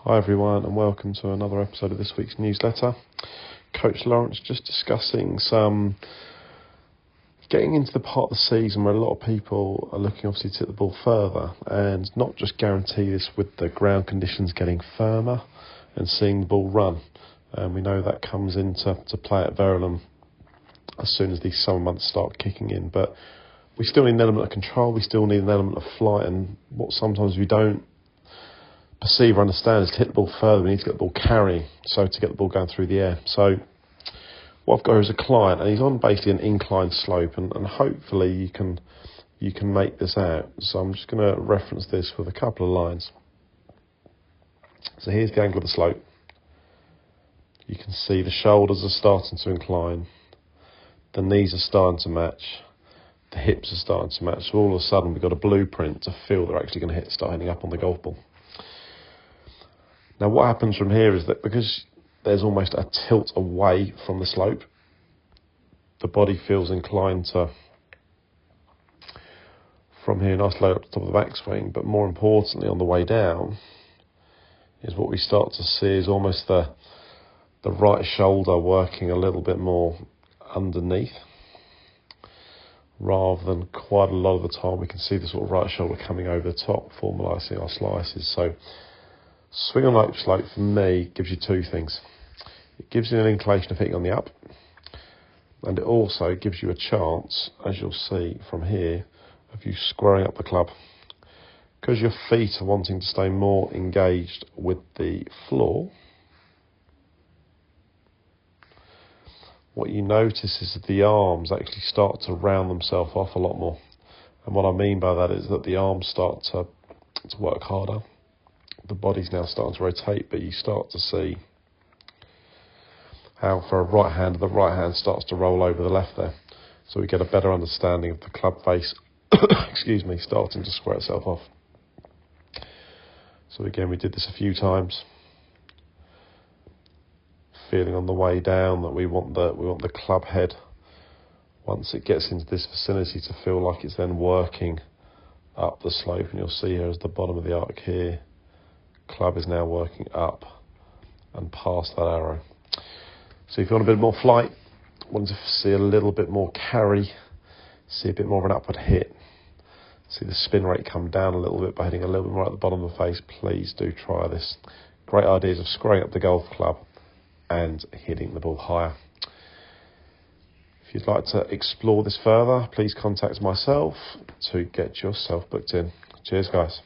Hi everyone and welcome to another episode of this week's newsletter. Coach Lawrence just discussing getting into the part of the season where a lot of people are looking obviously to hit the ball further and not just guarantee this with the ground conditions getting firmer and seeing the ball run. And we know that comes into play at Verulam as soon as these summer months start kicking in. But we still need an element of control, we still need an element of flight, and what sometimes we don't perceive or understand is to hit the ball further, we need to get the ball carrying, so to get the ball going through the air. So what I've got here is a client, and he's on basically an inclined slope, and hopefully you can make this out. So I'm just going to reference this with a couple of lines. So here's the angle of the slope. You can see the shoulders are starting to incline, the knees are starting to match, the hips are starting to match. So all of a sudden we've got a blueprint to feel they're actually going to start hitting up on the golf ball. Now what happens from here is that because there's almost a tilt away from the slope, the body feels inclined to, from here, nice load up the top of the backswing, but more importantly on the way down is what we start to see is almost the right shoulder working a little bit more underneath, rather than quite a lot of the time we can see the sort of right shoulder coming over the top, formalising our slices. So swing on lope slope for me gives you two things. It gives you an inclination of hitting on the up, and it also gives you a chance, as you'll see from here, of you squaring up the club. Because your feet are wanting to stay more engaged with the floor, what you notice is that the arms actually start to round themselves off a lot more. And what I mean by that is that the arms start to work harder. The body's now starting to rotate, but you start to see how for a right hand, the right hand starts to roll over the left there. So we get a better understanding of the club face, excuse me, starting to square itself off. So again, we did this a few times. Feeling on the way down that we want the club head, once it gets into this vicinity, to feel like it's then working up the slope. And you'll see here as the bottom of the arc here, club is now working up and past that arrow. So if you want a bit more flight, want to see a little bit more carry, see a bit more of an upward hit, see the spin rate come down a little bit by hitting a little bit more at the bottom of the face, please do try this. Great ideas of squaring up the golf club and hitting the ball higher. If you'd like to explore this further, please contact myself to get yourself booked in. Cheers guys.